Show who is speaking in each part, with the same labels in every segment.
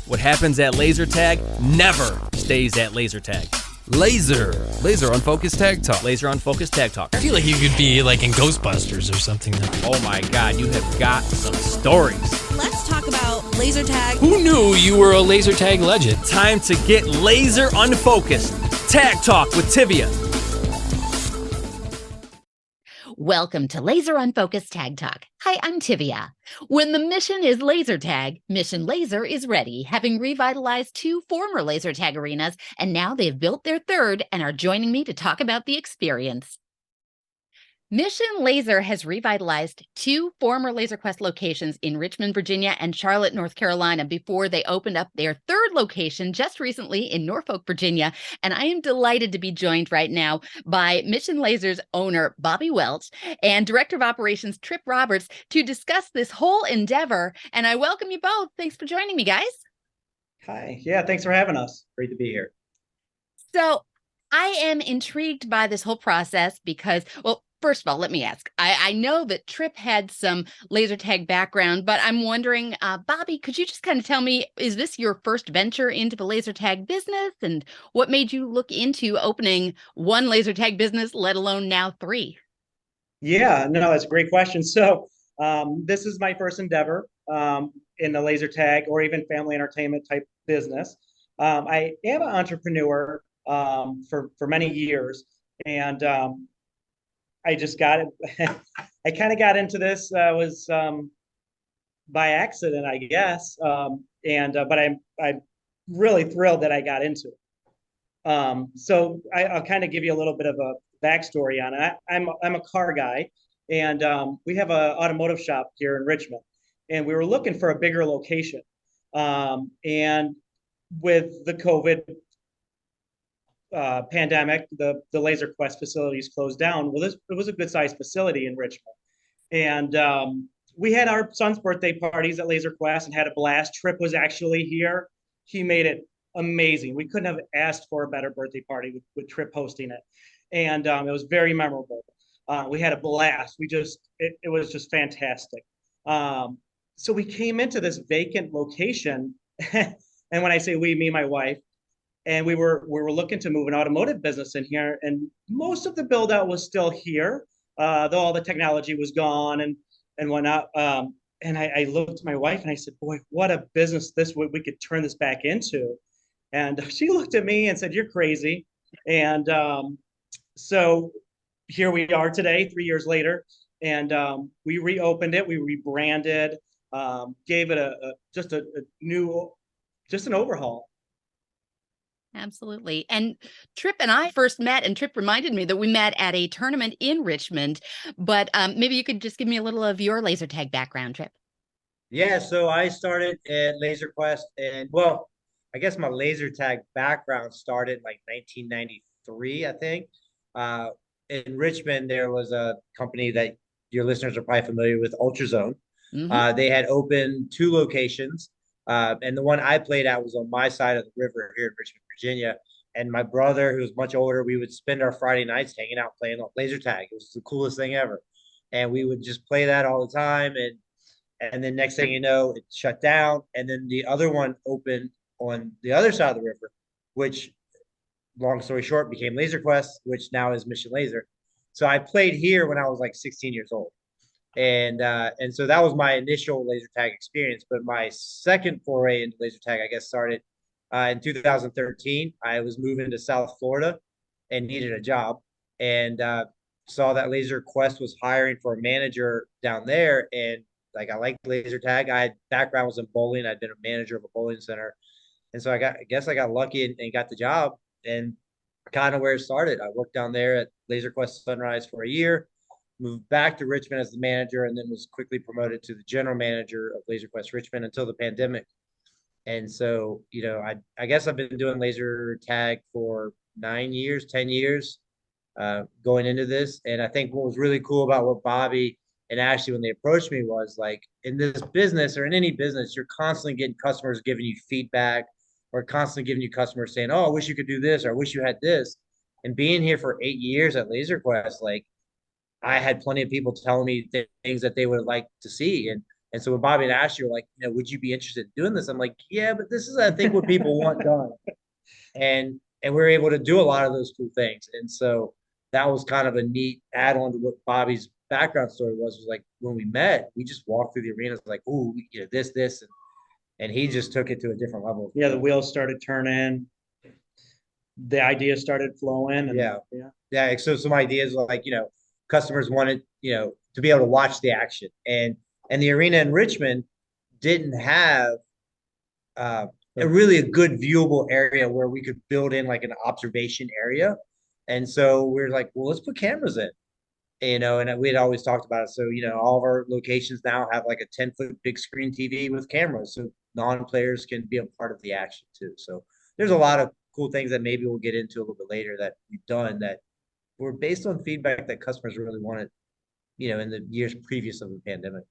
Speaker 1: What happens at laser tag never stays at laser tag.
Speaker 2: Laser Unfocused Tag Talk.
Speaker 1: Laser Unfocused Tag Talk.
Speaker 3: I feel like you could be like in Ghostbusters or something.
Speaker 1: Oh my God, you have got some stories.
Speaker 4: Let's talk about laser tag.
Speaker 3: Who knew you were a laser tag legend?
Speaker 1: Time to get laser unfocused. Tag Talk with Tivia.
Speaker 5: Welcome to Laser Unfocused Tag Talk. Hi, I'm Tivia. When the mission is laser tag, Mission Laser is ready, having revitalized 2 former laser tag arenas, and now they've built their third and are joining me to talk about the experience. Mission Laser has revitalized 2 former Laser Quest locations in Richmond, Virginia and Charlotte, North Carolina before they opened up their third location just recently in Norfolk, Virginia. And I am delighted to be joined right now by Mission Laser's owner, Bobby Welch, and Director of Operations, Trip Roberts, to discuss this whole endeavor. And I welcome you both. Thanks for joining me, guys.
Speaker 6: Hi. Yeah, thanks for having us. Great to be here.
Speaker 5: So I am intrigued by this whole process because, well, first of all, let me ask. I know that Trip had some laser tag background, but I'm wondering, Bobby, could you just kind of tell me, is this your first venture into the laser tag business? And what made you look into opening one laser tag business, let alone now 3?
Speaker 6: Yeah, no, that's a great question. So this is my first endeavor in the laser tag or even family entertainment type business. I am an entrepreneur for many years, and I just got it. I kind of got into this was by accident, I guess. But I'm really thrilled that I got into it. So I'll kind of give you a little bit of a backstory on it. I'm a car guy, and we have an automotive shop here in Richmond, and we were looking for a bigger location. And with the COVID pandemic, the Laser Quest facilities closed down. Well, it was a good sized facility in Richmond, and we had our son's birthday parties at Laser Quest and had a blast. Trip was actually here. He made it amazing. We couldn't have asked for a better birthday party with Trip hosting it, and it was very memorable. We had a blast. It was just fantastic. So we came into this vacant location, and when I say we, me, my wife. And we were looking to move an automotive business in here, and most of the build out was still here, though all the technology was gone and whatnot. And I looked at my wife and I said, "Boy, what a business we could turn this back into." And she looked at me and said, "You're crazy." And so here we are today, 3 years later, and we reopened it, we rebranded, gave it just an overhaul.
Speaker 5: Absolutely. And Trip and I first met, and Trip reminded me that we met at a tournament in Richmond, but maybe you could just give me a little of your laser tag background, Trip.
Speaker 7: Yeah, so I started at Laser Quest, and well, I guess my laser tag background started in like 1993, I think. In Richmond, there was a company that your listeners are probably familiar with, Ultrazone. They had opened 2 locations. And the one I played at was on my side of the river here in Richmond, Virginia. And my brother, who was much older, we would spend our Friday nights hanging out playing laser tag. It was the coolest thing ever. And we would just play that all the time. And then next thing you know, it shut down. And then the other one opened on the other side of the river, which, long story short, became Laser Quest, which now is Mission Laser. So I played here when I was like 16 years old. And so that was my initial laser tag experience. But my second foray into laser tag, I guess, started in 2013. I was moving to South Florida and needed a job, and saw that Laser Quest was hiring for a manager down there. And like, I liked laser tag. I had background was in bowling. I'd been a manager of a bowling center, and so I guess I got lucky and got the job. And kind of where it started. I worked down there at Laser Quest Sunrise for a year. Moved back to Richmond as the manager, and then was quickly promoted to the general manager of Laser Quest Richmond until the pandemic. And so, I guess I've been doing laser tag for 9 years, 10 years, going into this. And I think what was really cool about what Bobby and Ashley, when they approached me, was like, in this business or in any business, you're constantly getting customers giving you feedback, or constantly giving you customers saying, "Oh, I wish you could do this," or "I wish you had this." And being here for 8 years at Laser Quest, like, I had plenty of people telling me things that they would like to see. And And so when Bobby and Ashley were like, would you be interested in doing this? I'm like, yeah, but this is, I think, what people want done. And we are able to do a lot of those cool things. And so that was kind of a neat add-on to what Bobby's background story was like when we met, we just walked through the arenas like, oh, this, and he just took it to a different level.
Speaker 6: Yeah, the wheels started turning, the ideas started flowing. And,
Speaker 7: yeah. So some ideas like, customers wanted, to be able to watch the action, and the arena in Richmond didn't have a good viewable area where we could build in like an observation area. And so we're like, well, let's put cameras in, and we had always talked about it. So, all of our locations now have like a 10-foot big screen TV with cameras. So non-players can be a part of the action too. So there's a lot of cool things that maybe we'll get into a little bit later that we've done that were based on feedback that customers really wanted, in the years previous of the pandemic.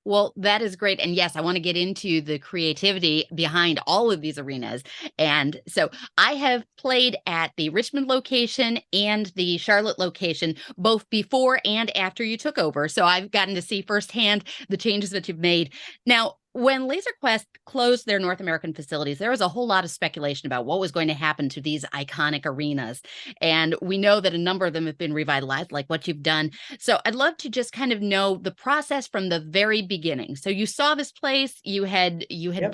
Speaker 5: Well, that is great. And yes, I want to get into the creativity behind all of these arenas. And so I have played at the Richmond location and the Charlotte location, both before and after you took over. So I've gotten to see firsthand the changes that you've made. Now, when Laser Quest closed their North American facilities, there was a whole lot of speculation about what was going to happen to these iconic arenas. And we know that a number of them have been revitalized, like what you've done. So I'd love to just kind of know the process from the very beginning. So you saw this place, you had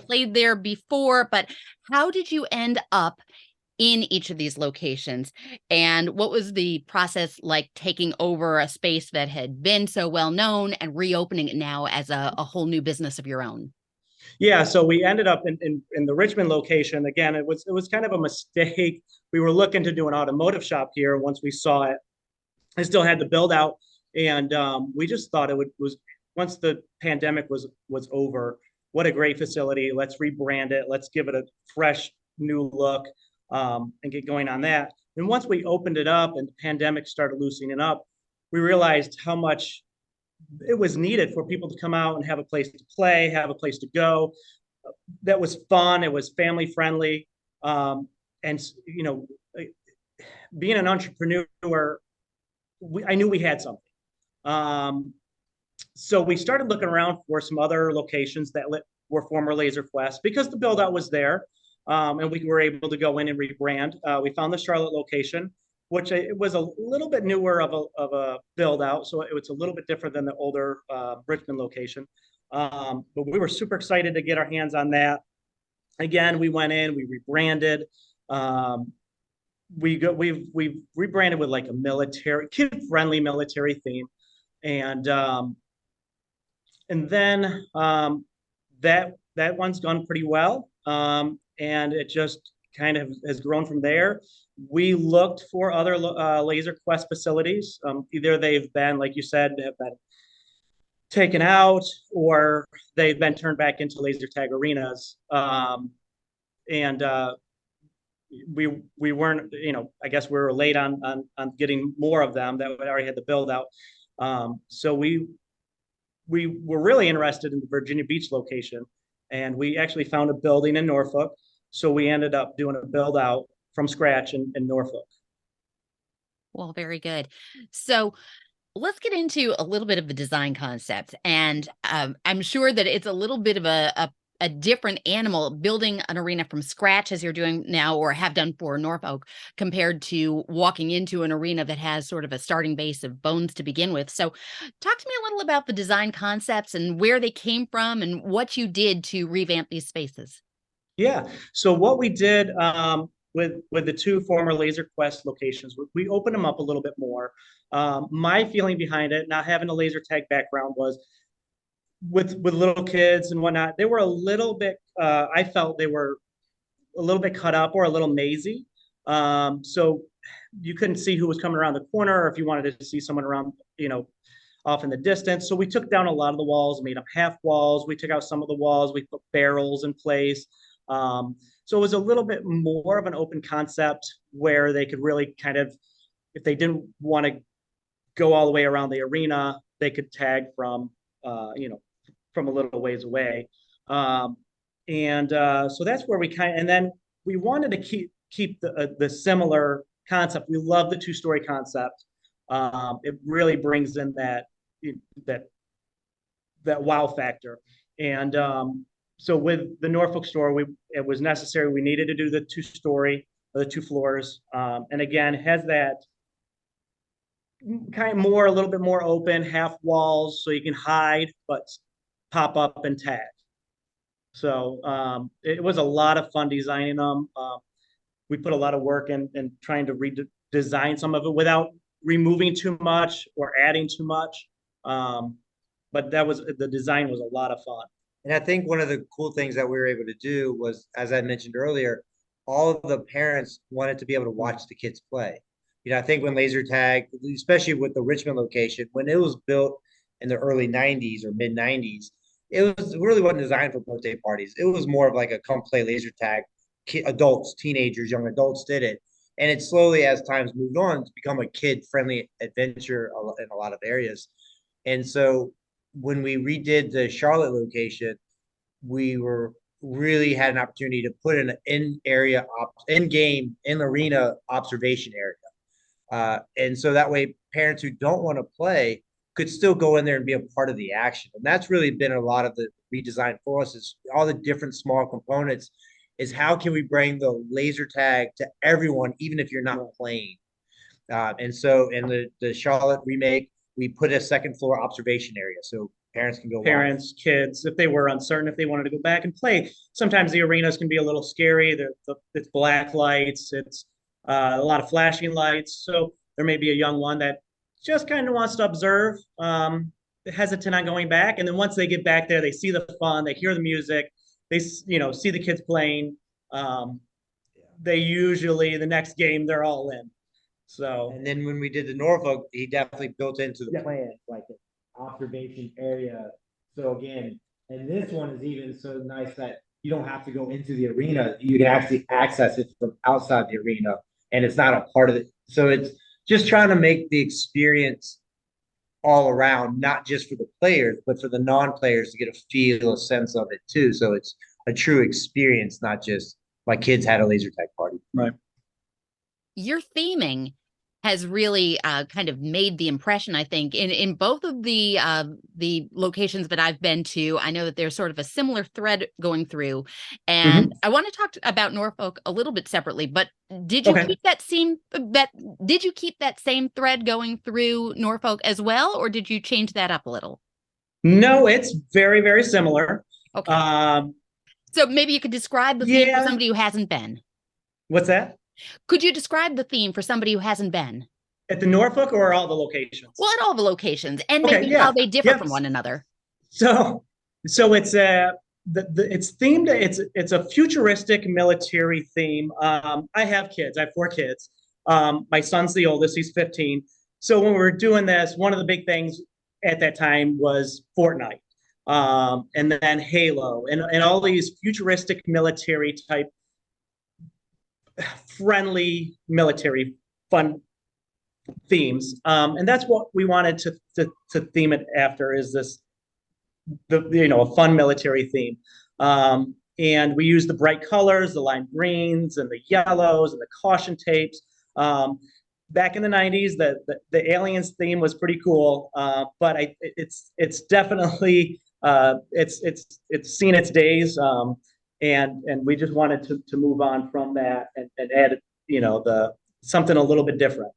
Speaker 5: played there before, but how did you end up in each of these locations? And what was the process like taking over a space that had been so well known and reopening it now as a whole new business of your own?
Speaker 6: Yeah, so we ended up in the Richmond location. Again, it was kind of a mistake. We were looking to do an automotive shop here. Once we saw it, I still had to build out, and we just thought was once the pandemic was over, what a great facility. Let's rebrand it. Let's give it a fresh new look, and get going on that. And once we opened it up and the pandemic started loosening up, we realized how much it was needed for people to come out and have a place to play, have a place to go. That was fun. It was family friendly. And, being an entrepreneur, I knew we had something. So we started looking around for some other locations that were former Laser Quest because the build out was there. And we were able to go in and rebrand. We found the Charlotte location, which it was a little bit newer of a build out. So it was a little bit different than the older Richmond location. But we were super excited to get our hands on that. Again, we went in, we rebranded. We've rebranded with like a military, kid-friendly military theme. And then that one's gone pretty well. And it just kind of has grown from there. We looked for other Laser Quest facilities. Either they've been, like you said, have been taken out, or they've been turned back into laser tag arenas. And we weren't, I guess we were late on getting more of them that already had the build out. So we were really interested in the Virginia Beach location, and we actually found a building in Norfolk. So we ended up doing a build out from scratch in Norfolk.
Speaker 5: Well, very good. So let's get into a little bit of the design concept. And I'm sure that it's a little bit of a different animal building an arena from scratch as you're doing now or have done for Norfolk compared to walking into an arena that has sort of a starting base of bones to begin with. So talk to me a little about the design concepts and where they came from and what you did to revamp these spaces.
Speaker 6: Yeah. So what we did with the two former Laser Quest locations, we opened them up a little bit more. My feeling behind it, not having a laser tag background, was with little kids and whatnot, they were a little bit, I felt they were a little bit cut up or a little mazy. So you couldn't see who was coming around the corner, or if you wanted to see someone around, off in the distance. So we took down a lot of the walls, made them half walls. We took out some of the walls. We put barrels in place. So it was a little bit more of an open concept where they could really kind of, if they didn't want to go all the way around the arena, they could tag from, from a little ways away. So that's where we and then we wanted to keep the similar concept. We love the two-story concept. It really brings in that that wow factor. And so with the Norfolk store, it was necessary. We needed to do the 2-story, the 2 floors, and again has that kind of a little bit more open, half walls, so you can hide but pop up and tag. So it was a lot of fun designing them. We put a lot of work in trying to redesign some of it without removing too much or adding too much. But the design was a lot of fun.
Speaker 7: And I think one of the cool things that we were able to do was, as I mentioned earlier, all of the parents wanted to be able to watch the kids play. I think when laser tag, especially with the Richmond location, when it was built in the early 90s or mid 90s, it really wasn't designed for birthday parties. It was more of like a come play laser tag. Adults, teenagers, young adults did it. And it slowly, as times moved on, to become a kid-friendly adventure in a lot of areas. And so when we redid the Charlotte location, we really had an opportunity to put an in-game, in-arena observation area. And so that way, parents who don't want to play could still go in there and be a part of the action. And that's really been a lot of the redesign for us, is all the different small components, is how can we bring the laser tag to everyone, even if you're not playing. And so in the Charlotte remake, we put a second floor observation area so parents can go
Speaker 6: parents, kids, if they were uncertain, if they wanted to go back and play. Sometimes the arenas can be a little scary. It's black lights. It's a lot of flashing lights. So there may be a young one that just kind of wants to observe, hesitant on going back. And then once they get back there, they see the fun, they hear the music, they see the kids playing. They usually, the next game, they're all in. So,
Speaker 7: and then when we did the Norfolk, he definitely built into the plan like an observation area. So again, and this one is even so nice that you don't have to go into the arena. You can actually access it from outside the arena, and it's not a part of it. So it's just trying to make the experience all around, not just for the players, but for the non-players to get a sense of it too. So it's a true experience, not just my kids had a laser tag party.
Speaker 6: Right.
Speaker 5: Your theming has really kind of made the impression, I think, in both of the locations that I've been to. I know that there's sort of a similar thread going through, and I want to talk about Norfolk a little bit separately. But did you keep did you keep that same thread going through Norfolk as well, or did you change that up a little?
Speaker 6: No, it's very, very similar.
Speaker 5: Okay. So maybe you could describe the theme for somebody who hasn't been.
Speaker 6: What's that?
Speaker 5: Could you describe the theme for somebody who hasn't been?
Speaker 6: At the Norfolk or all the locations?
Speaker 5: Well, at all the locations, and maybe how they differ from one another.
Speaker 6: So it's it's themed. It's a futuristic military theme. I have kids. I have 4 kids. My son's the oldest. He's 15. So when we were doing this, one of the big things at that time was Fortnite, and then Halo, and all these futuristic military type, friendly military fun themes, and that's what we wanted to theme it after, is this a fun military theme, and we use the bright colors, the lime greens and the yellows and the caution tapes. Back in the 90s, the aliens theme was pretty cool, but it's definitely it's seen its days. And we just wanted to move on from that and add, something a little bit different.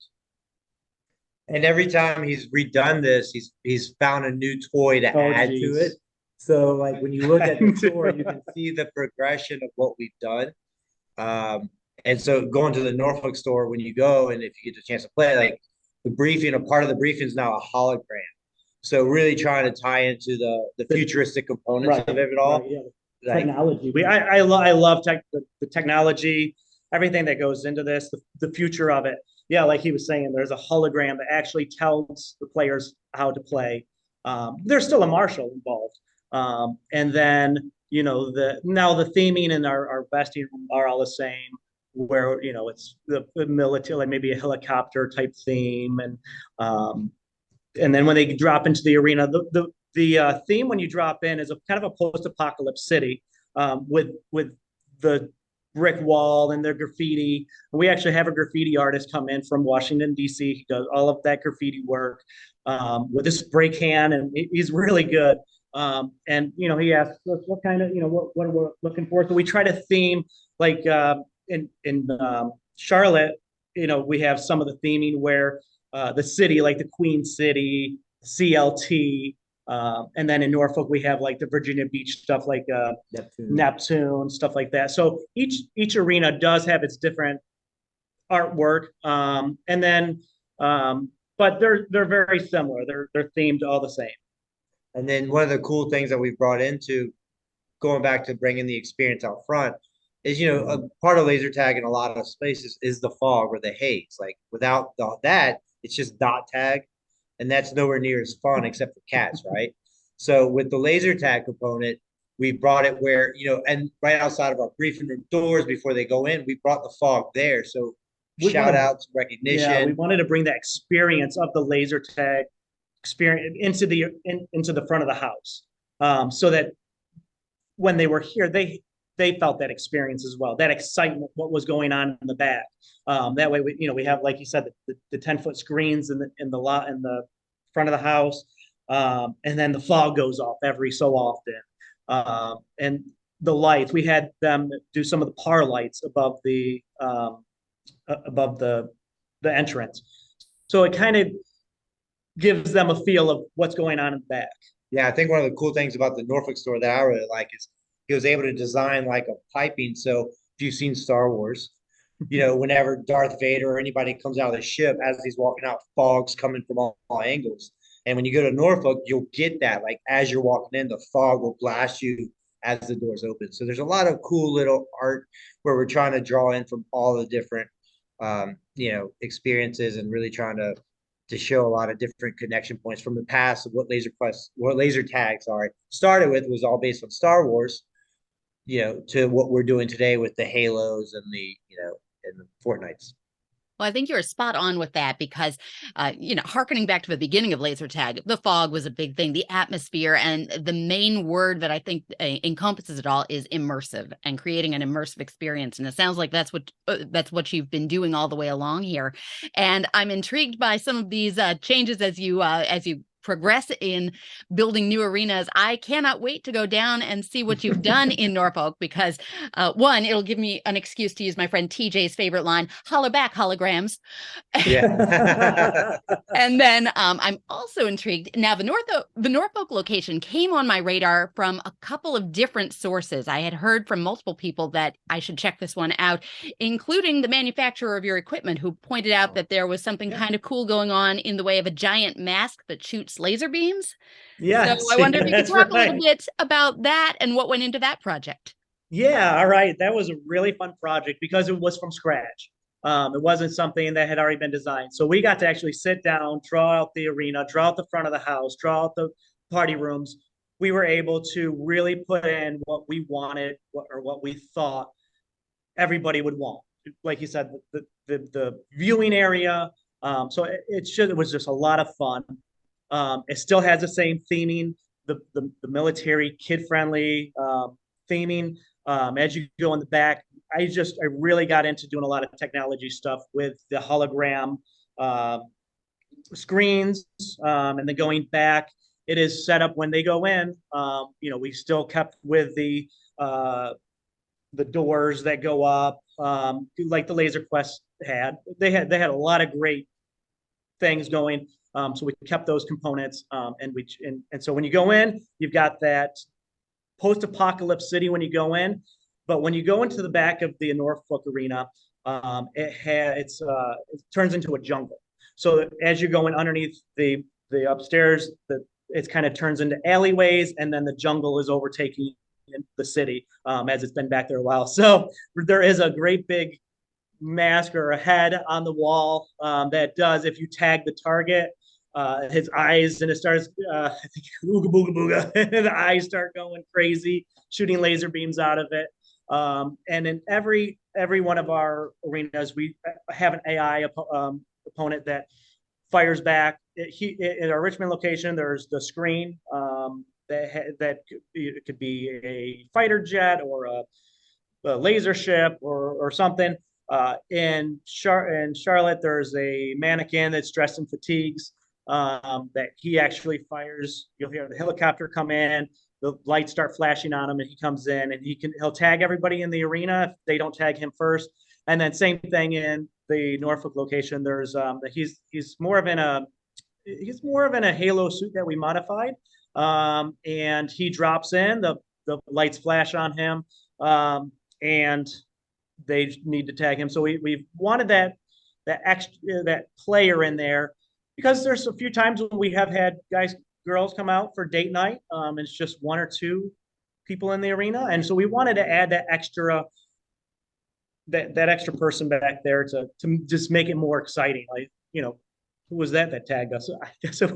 Speaker 7: And every time he's redone this, he's found a new toy to add to it. So like when you look at the store, you can see the progression of what we've done. And so going to the Norfolk store, when you go and if you get the chance to play, like the briefing, a part of the briefing is now a hologram. So really trying to tie into the futuristic components of it all.
Speaker 6: Right, yeah. Technology. I love the technology, everything that goes into this, the future of it. Yeah, like he was saying, there's a hologram that actually tells the players how to play. There's still a marshal involved, and then the theming and our vesting are all the same. Where it's the military, like maybe a helicopter type theme, and then when they drop into the arena, the theme when you drop in is a kind of a post-apocalypse city, with the brick wall and their graffiti. We actually have a graffiti artist come in from Washington, D.C. He does all of that graffiti work with a spray can, and he's really good. And he asked us what kind of what we're looking for. So we try to theme like in Charlotte, we have some of the theming where the city, like the Queen City, CLT, and then in Norfolk we have like the Virginia Beach stuff, like Neptune, stuff like that. So each arena does have its different artwork, and then but they're very similar. They're themed all the same.
Speaker 7: And then one of the cool things that we've brought into going back to bringing the experience out front is, a part of laser tag in a lot of spaces is the fog or the haze. Like without that, it's just dot tag, and that's nowhere near as fun except for cats, right? So with the laser tag component, we brought it where, and right outside of our briefing room doors before they go in, we brought the fog there. So shout outs, recognition.
Speaker 6: Yeah, we wanted to bring that experience of the laser tag experience into the front of the house, so that when they were here, they felt that experience as well, that excitement, what was going on in the back. That way, we have, like you said, the 10-foot screens in the lot in the front of the house, and then the fog goes off every so often, and the lights. We had them do some of the par lights above the entrance, so it kind of gives them a feel of what's going on in the back.
Speaker 7: Yeah, I think one of the cool things about the Norfolk store that I really like is he was able to design like a piping. So if you've seen Star Wars, whenever Darth Vader or anybody comes out of the ship, as he's walking out, fog's coming from all angles. And when you go to Norfolk, you'll get that. Like as you're walking in, the fog will blast you as the doors open. So there's a lot of cool little art where we're trying to draw in from all the different, experiences, and really trying to show a lot of different connection points from the past of what laser tag, started with, was all based on Star Wars, to what we're doing today with the Halos and and the Fortnites.
Speaker 5: Well, I think you're spot on with that because, hearkening back to the beginning of laser tag, the fog was a big thing, the atmosphere, and the main word that I think encompasses it all is immersive, and creating an immersive experience. And it sounds like that's what you've been doing all the way along here. And I'm intrigued by some of these changes as you progress in building new arenas. I cannot wait to go down and see what you've done in Norfolk because, one, it'll give me an excuse to use my friend TJ's favorite line, holla back, holograms.
Speaker 7: Yeah.
Speaker 5: And then I'm also intrigued. Now, the Norfolk location came on my radar from a couple of different sources. I had heard from multiple people that I should check this one out, including the manufacturer of your equipment, who pointed out that there was something kind of cool going on in the way of a giant mask that shoots laser beams.
Speaker 6: Yeah.
Speaker 5: So I wonder if you could talk a little bit about that and what went into that project.
Speaker 6: Yeah, all right. That was a really fun project because it was from scratch. It wasn't something that had already been designed. So we got to actually sit down, draw out the arena, draw out the front of the house, draw out the party rooms. We were able to really put in what we wanted, what we thought everybody would want. Like you said, the viewing area. So it was just a lot of fun. It still has the same theming, the military kid-friendly theming. As you go in the back, I really got into doing a lot of technology stuff with the hologram screens, and then going back, it is set up when they go in. We still kept with the doors that go up, like the Laser Quest had. They had a lot of great things going. So we kept those components, and so when you go in, you've got that post-apocalypse city when you go in, but when you go into the back of the Norfolk Arena, it turns into a jungle. So as you're going underneath the upstairs, it kind of turns into alleyways, and then the jungle is overtaking the city, as it's been back there a while. So there is a great big mask or a head on the wall that does, if you tag the target, his eyes, and it starts, I think, ooga booga booga, and the eyes start going crazy, shooting laser beams out of it. And in every one of our arenas, we have an AI opponent that fires back. In our Richmond location, there's the screen that could be a fighter jet or a laser ship or something. In Charlotte, there's a mannequin that's dressed in fatigues. that he actually fires. You'll hear the helicopter come in, the lights start flashing on him, and he comes in and he'll tag everybody in the arena if they don't tag him first. And then same thing in the Norfolk location. There's he's more of in a Halo suit that we modified. And he drops in, the lights flash on him, and they need to tag him. So we wanted that extra, that player in there, because there's a few times when we have had girls come out for date night. It's just one or two people in the arena, and so we wanted to add that extra person back there to just make it more exciting. Like, who was that tagged us? I guess it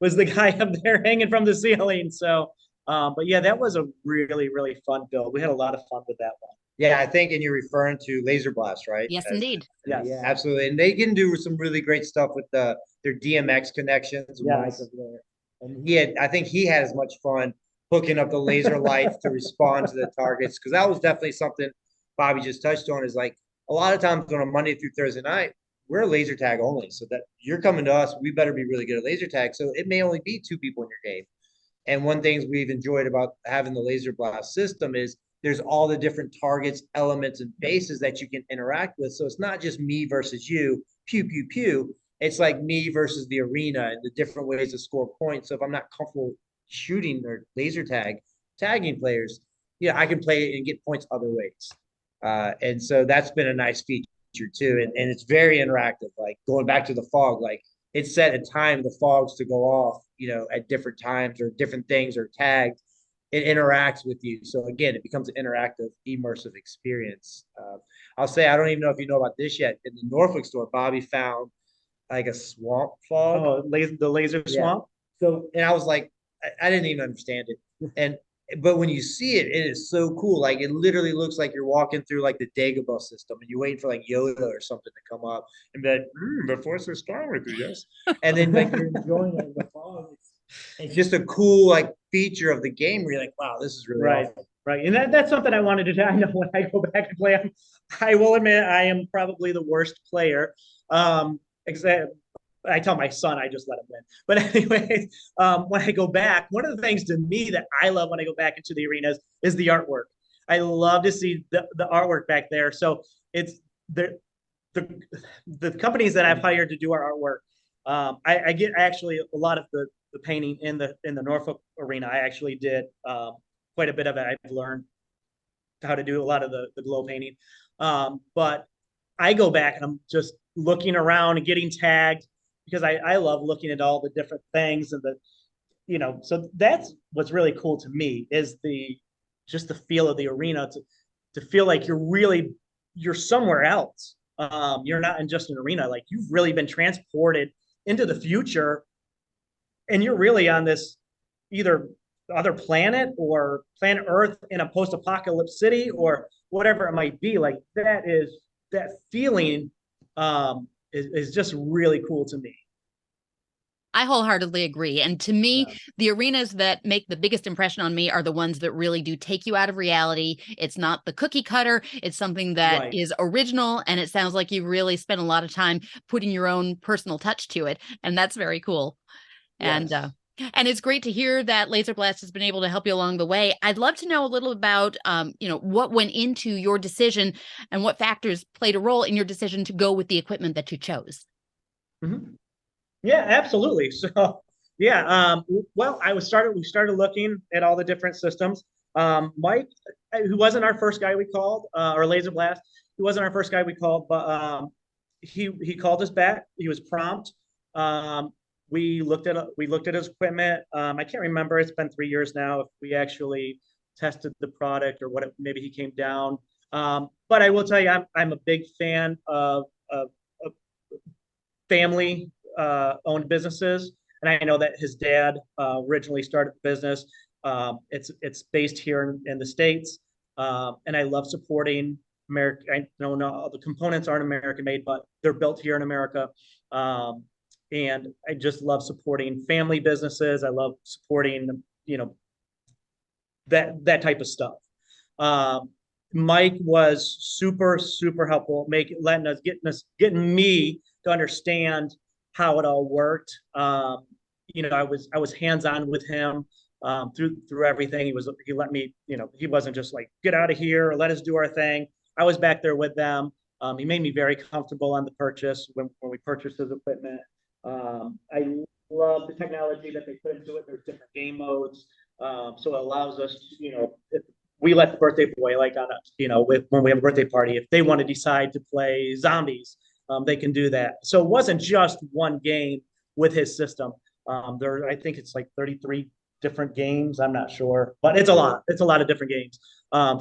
Speaker 6: was the guy up there hanging from the ceiling. So, but yeah, that was a really, really fun build. We had a lot of fun with that one.
Speaker 7: Yeah, I think, and you're referring to Laser Blast, right?
Speaker 5: Yes, indeed.
Speaker 6: Yes.
Speaker 7: Yeah, absolutely. And they can do some really great stuff with their DMX connections.
Speaker 6: Yes.
Speaker 7: And I think he had as much fun hooking up the laser lights to respond to the targets, because that was definitely something Bobby just touched on. Is like, a lot of times on a Monday through Thursday night, we're laser tag only. So that you're coming to us, we better be really good at laser tag. So it may only be 2 people in your game. And one thing we've enjoyed about having the Laser Blast system is there's all the different targets, elements, and bases that you can interact with. So it's not just me versus you, pew, pew, pew. It's like me versus the arena and the different ways to score points. So if I'm not comfortable shooting or laser tagging players, I can play it and get points other ways. And so that's been a nice feature too. And it's very interactive. Like, going back to the fog, like, it's set a time the fogs to go off, at different times, or different things are tagged. It interacts with you. So again, it becomes an interactive, immersive experience. I'll say, I don't even know if you know about this yet. In the Norfolk store, Bobby found like a swamp fog.
Speaker 6: Oh, the laser swamp.
Speaker 7: So, and I was like, I didn't even understand it. But when you see it, it is so cool. Like, it literally looks like you're walking through like the Dagobah system, and you're waiting for like Yoda or something to come up and be like, the force is strong with you, yes. And then like you're enjoying it in the fog. It's just a cool like feature of the game where you're like, wow, this is really awesome.
Speaker 6: Right. And that's something I wanted to do. I know when I go back and play, I will admit I am probably the worst player. Except I tell my son I just let him win. But anyway, when I go back, one of the things to me that I love when I go back into the arenas is the artwork. I love to see the artwork back there. So it's the companies that I've hired to do our artwork. I get actually a lot of the painting in the Norfolk arena. I actually did quite a bit of it. I've learned how to do a lot of the glow painting. But I go back and I'm just looking around and getting tagged, because I love looking at all the different things and so that's what's really cool to me, is just the feel of the arena, to feel like you're somewhere else. You're not in just an arena. Like, you've really been transported into the future, and you're really on this either other planet or planet Earth in a post-apocalypse city or whatever it might be. Like, that feeling is just really cool to me.
Speaker 5: I wholeheartedly agree. And to me, the arenas that make the biggest impression on me are the ones that really do take you out of reality. It's not the cookie cutter. It's something that is original. And it sounds like you really spent a lot of time putting your own personal touch to it. And that's very cool. Yes. And it's great to hear that Laser Blast has been able to help you along the way. I'd love to know a little about, what went into your decision and what factors played a role in your decision to go with the equipment that you chose.
Speaker 6: Mm-hmm. Yeah, absolutely. So, well, we started looking at all the different systems. Mike, who wasn't our first guy we called, or Laser Blast, he wasn't our first guy we called, but he called us back. He was prompt. We looked at his equipment. I can't remember. It's been 3 years now if we actually tested the product or what. Maybe he came down. But I will tell you, I'm a big fan of family owned businesses, and I know that his dad originally started the business. It's based here in the States, and I love supporting America. I know not the components aren't American made, but they're built here in America. And I just love supporting family businesses. I love supporting that type of stuff. Mike was super helpful, getting me to understand how it all worked. I was hands-on with him through everything. He let me, he wasn't just like, get out of here or let us do our thing. I was back there with them. He made me very comfortable on the purchase when we purchased his equipment. I love the technology that they put into it. There's different game modes. So it allows us, if we let the birthday boy, like when we have a birthday party, if they want to decide to play zombies, they can do that. So it wasn't just one game with his system. I think it's like 33 different games. I'm not sure, but it's a lot. It's a lot of different games.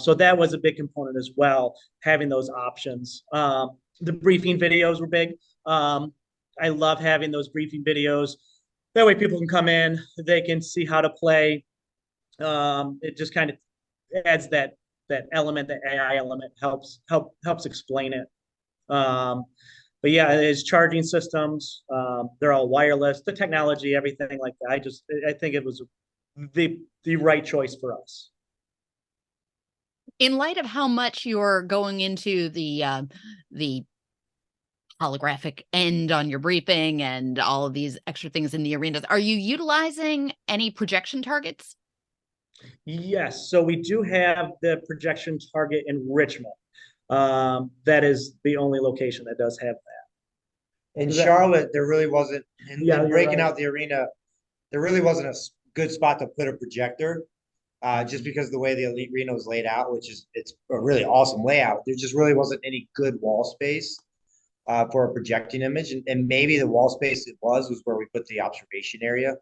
Speaker 6: So that was a big component as well, having those options. The briefing videos were big. I love having those briefing videos. That way people can come in, they can see how to play. It just kind of adds that element, that AI element helps explain it. But yeah, his charging systems, they're all wireless, the technology, everything like that. I think it was the right choice for us.
Speaker 5: In light of how much you're going into the holographic end on your briefing and all of these extra things in the arenas, are you utilizing any projection targets?
Speaker 6: Yes, so we do have the projection target in Richmond. That is the only location that does have that.
Speaker 7: In Charlotte, there really wasn't, and breaking
Speaker 6: right.
Speaker 7: out the arena, there really wasn't a good spot to put a projector, just because of the way the elite arena was laid out, it's a really awesome layout. There just really wasn't any good wall space for a projecting image, and maybe the wall space it was where we put the observation area.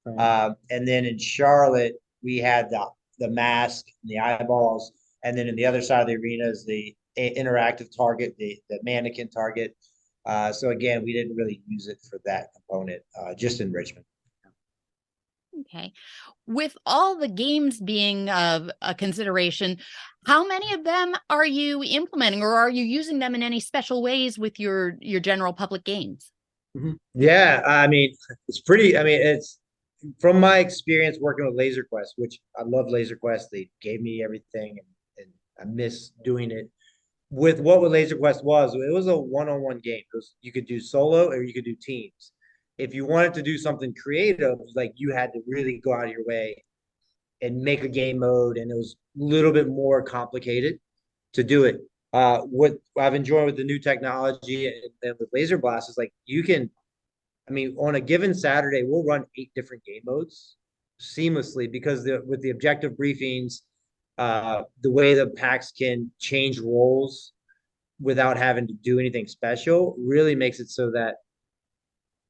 Speaker 6: Right.
Speaker 7: And then in Charlotte, we had the mask and the eyeballs, and then in the other side of the arena is the interactive target, the mannequin target. So again, we didn't really use it for that component, just in Richmond.
Speaker 5: Okay. With all the games being a consideration, how many of them are you implementing, or are you using them in any special ways with your general public games?
Speaker 7: Yeah, I mean, it's from my experience working with Laser Quest, which I love Laser Quest. They gave me everything, and I miss doing it. With Laser Quest it was a one-on-one game. You could do solo or you could do teams. If you wanted to do something creative, like you had to really go out of your way and make a game mode, and it was a little bit more complicated to do it. What I've enjoyed with the new technology and with Laser Blast is like you can, I mean, on a given Saturday, we'll run 8 different game modes seamlessly because with the objective briefings, the way the packs can change roles without having to do anything special really makes it so that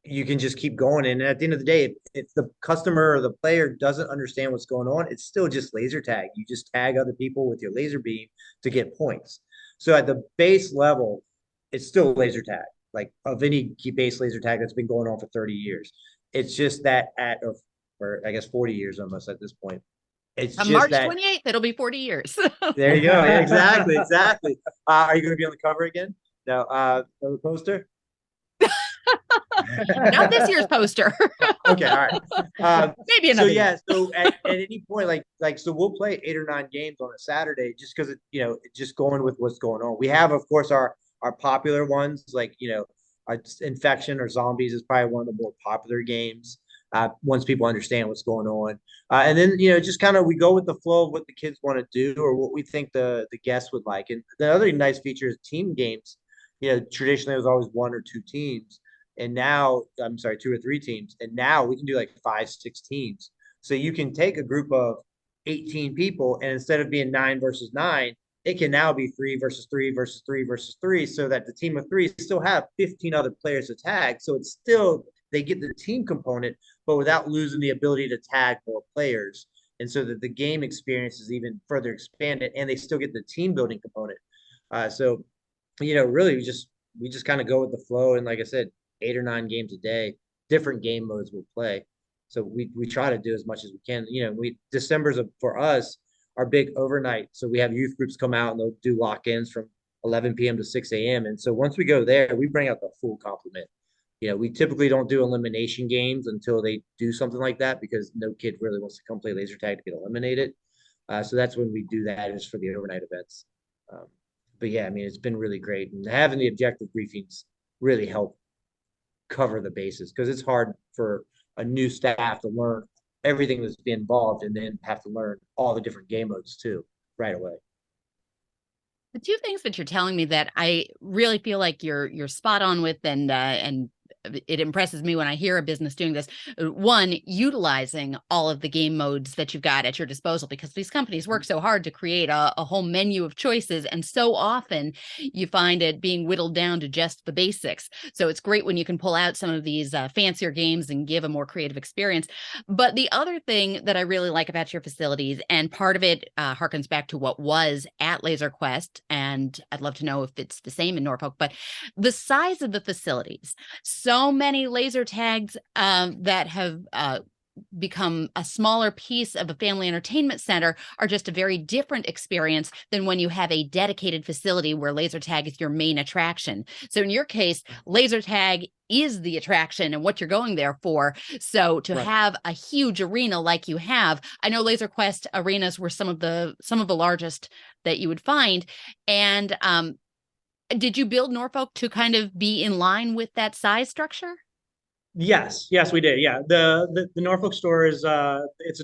Speaker 7: you can just keep going. And at the end of the day, if the customer or the player doesn't understand what's going on, it's still just laser tag. You just tag other people with your laser beam to get points. So at the base level, it's still laser tag, like of any base laser tag that's been going on for 30 years. It's just that or I guess 40 years almost at this point. It's
Speaker 5: On
Speaker 7: just
Speaker 5: March
Speaker 7: that
Speaker 5: 28th, it'll be 40 years.
Speaker 7: there you go. Yeah, exactly. Are you going to be on the cover again? No, the poster?
Speaker 5: Not this year's poster.
Speaker 7: Okay, all right.
Speaker 5: Maybe another.
Speaker 7: So yeah, so at any point, so we'll play 8 or 9 games on a Saturday just because just going with what's going on. We have, of course, our popular ones, like our Infection or Zombies is probably one of the more popular games. Once people understand what's going on, and then just kind of we go with the flow of what the kids want to do or what we think the guests would like. And the other nice feature is team games. Traditionally it was always 1 or 2 teams. And now, I'm sorry, 2 or 3 teams. And now we can do like 5, 6 teams. So you can take a group of 18 people, and instead of being 9 versus 9, it can now be 3 versus 3 versus 3 versus 3, so that the team of 3 still have 15 other players to tag. So it's still, they get the team component, but without losing the ability to tag more players. And so that the game experience is even further expanded, and they still get the team building component. So, really we just kind of go with the flow. And like I said, 8 or 9 games a day, different game modes we'll play. So we try to do as much as we can. December's for us our big overnight. So we have youth groups come out and they'll do lock-ins from 11 p.m. to 6 a.m. And so once we go there, we bring out the full complement. We typically don't do elimination games until they do something like that because no kid really wants to come play laser tag to get eliminated. So that's when we do that, is for the overnight events. But yeah, I mean, it's been really great. And having the objective briefings really help cover the bases, because it's hard for a new staff to learn everything that's being involved and then have to learn all the different game modes too right away.
Speaker 5: The two things that you're telling me that I really feel like you're spot on with, and it impresses me when I hear a business doing this. One, utilizing all of the game modes that you've got at your disposal, because these companies work so hard to create a whole menu of choices, and so often you find it being whittled down to just the basics. So it's great when you can pull out some of these fancier games and give a more creative experience. But the other thing that I really like about your facilities, and part of it harkens back to what was at Laser Quest, and I'd love to know if it's the same in Norfolk, but the size of the facilities. So many laser tags that have become a smaller piece of a family entertainment center are just a very different experience than when you have a dedicated facility where laser tag is your main attraction. So in your case, laser tag is the attraction and what you're going there for. So to have a huge arena like you have, I know Laser Quest arenas were some of the largest that you would find. And did you build Norfolk to kind of be in line with that size structure?
Speaker 6: Yes, we did. Yeah, the Norfolk store is it's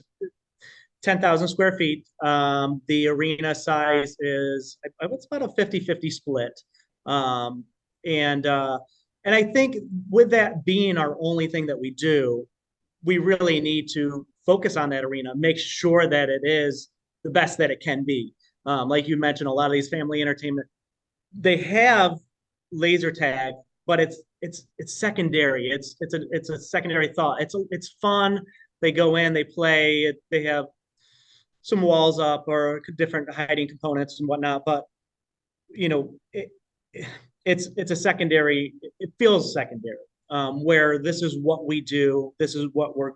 Speaker 6: 10,000 square feet. The arena size is it's about a 50-50 split. And I think with that being our only thing that we do, we really need to focus on that arena, make sure that it is the best that it can be. Like you mentioned, a lot of these family entertainment, they have laser tag, but it's secondary. It's a secondary thought. It's fun. They go in, they play. They have some walls up or different hiding components and whatnot. But it's a secondary. It feels secondary. Where this is what we do. This is what we're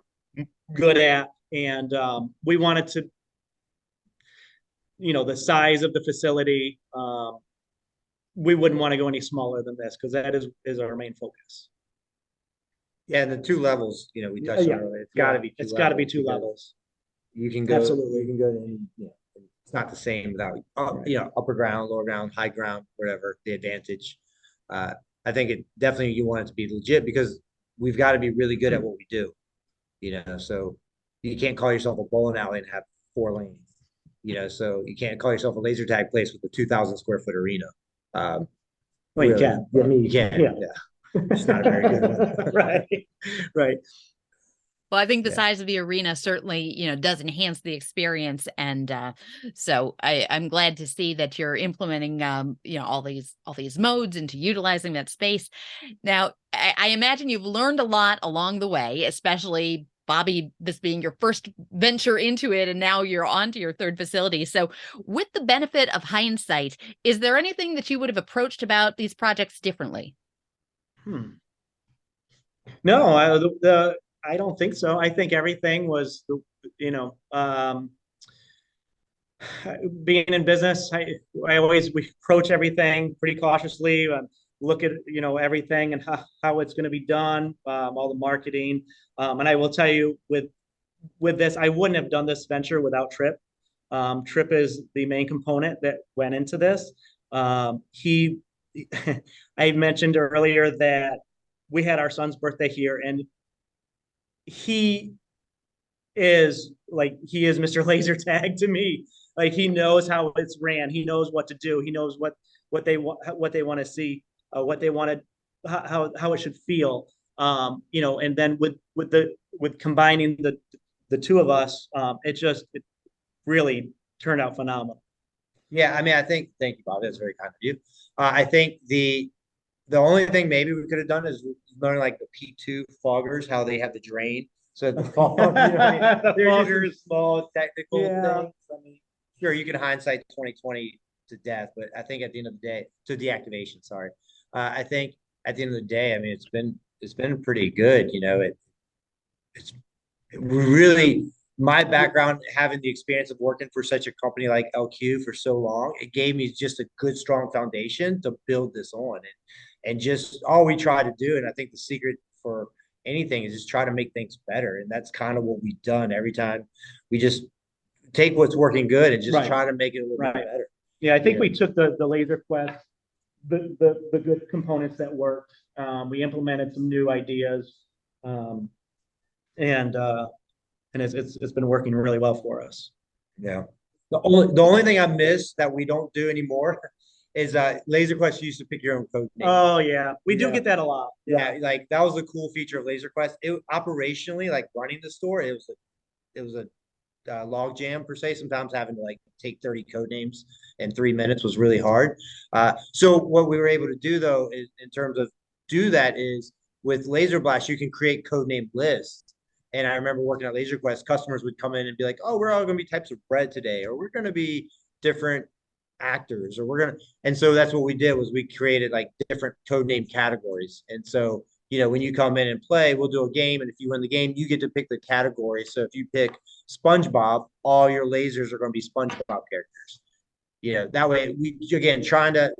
Speaker 6: good at, and we wanted to. The size of the facility. We wouldn't want to go any smaller than this because that is our main focus.
Speaker 7: Yeah, and the two levels, we touched on earlier. It's got to be.
Speaker 6: It's got to be two levels.
Speaker 7: You can go.
Speaker 6: Absolutely.
Speaker 7: You can go to any. It's not the same without upper ground, lower ground, high ground, whatever the advantage. I think it definitely you want it to be legit because we've got to be really good at what we do. So you can't call yourself a bowling alley and have 4 lanes. So you can't call yourself a laser tag place with a 2,000 square foot arena.
Speaker 6: Well, really, you can.
Speaker 7: I mean, you can. Yeah. It's not a very good one.
Speaker 6: Right.
Speaker 5: Well, I think the size of the arena certainly, does enhance the experience. And so I'm glad to see that you're implementing, all these modes into utilizing that space. Now, I imagine you've learned a lot along the way, especially Bobby, this being your first venture into it, and now you're on to your third facility. So with the benefit of hindsight, is there anything that you would have approached about these projects differently?
Speaker 6: No, I don't think so. I think everything was, being in business, we approach everything pretty cautiously, look at, everything and how it's going to be done, all the marketing. And I will tell you with this, I wouldn't have done this venture without Trip. Trip is the main component that went into this. I mentioned earlier that we had our son's birthday here, and he is Mr. Laser Tag to me. Like, he knows how it's ran. He knows what to do. He knows what they want to see, what they wanted, how it should feel. And then with combining the two of us, it really turned out phenomenal.
Speaker 7: Yeah, I mean, thank you, Bob. That's very kind of you. I think the only thing maybe we could have done is learn like the P2 foggers, how they have the drain. So the fog, they're just small technical things. I mean, sure, you can hindsight 2020 to death, but I think at the end of the day, to deactivation, sorry. I think at the end of the day, I mean, it's been pretty good. It's really my background, having the experience of working for such a company like LQ for so long, it gave me just a good, strong foundation to build this on. And just all we try to do, and I think the secret for anything is just try to make things better. And that's kind of what we've done every time. We just take what's working good and just try to make it a little bit better.
Speaker 6: Yeah, I think we took the Laser Quest, the good components that worked, We implemented some new ideas, and it's been working really well for us.
Speaker 7: Yeah. The only thing I miss that we don't do anymore is Laser Quest used to pick your own code name.
Speaker 6: Oh yeah, we do
Speaker 7: Yeah.
Speaker 6: get that a lot.
Speaker 7: Yeah, like that was a cool feature of Laser Quest. It operationally, like running the store, it was a log jam per se. Sometimes having to like take 30 code names in 3 minutes was really hard. So what we were able to do though is in terms of do that is with Laser Blast, you can create code name lists. And I remember working at Laser Quest, customers would come in and be like, "Oh, we're all going to be types of bread today, or we're going to be different actors, or we're going to." And so that's what we did was we created like different code name categories. And so when you come in and play, we'll do a game, and if you win the game, you get to pick the category. So if you pick SpongeBob, all your lasers are going to be SpongeBob characters. That way we